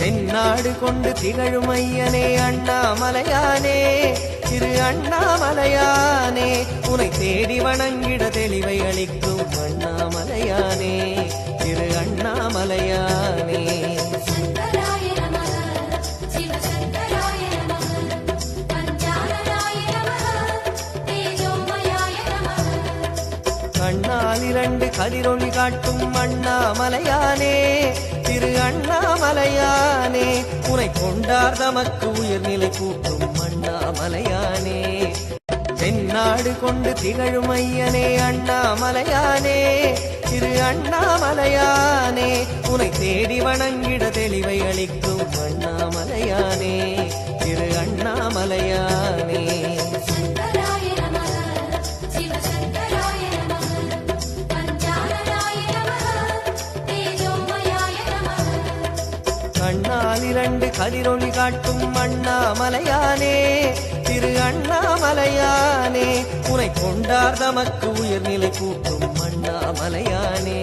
தென்னாடு கொண்டு திகழும் ஐயனே அண்ணாமலையானே, திரு அண்ணாமலையானே, உனை தேடி வணங்கிட தெளிவை அளிக்கும் அண்ணாமலையானே, திரு அண்ணாமலையானே. கண்ணால் இரண்டு கதிரொளி காட்டும் அண்ணாமலையானே, திரு அண்ணாமலையானே, உனை கொண்டார் தமக்கு உயர்நிலை கூட்டும் அண்ணாமலையானே. தென்னாடு கொண்டு திகழும் ஐயனே அண்ணாமலையானே, திரு அண்ணாமலையானே, உனை தேடி வணங்கிட தெளிவை அளிக்கும் அண்ணாமலையானே, திரு அண்ணாமலையானே. கண்ணால் இரண்டு கதிரொளி காட்டும் அண்ணாமலையானே, திரு அண்ணாமலையானே, உனை கொண்டார் தமக்கு உயர்நிலை கூட்டும் அண்ணாமலையானே.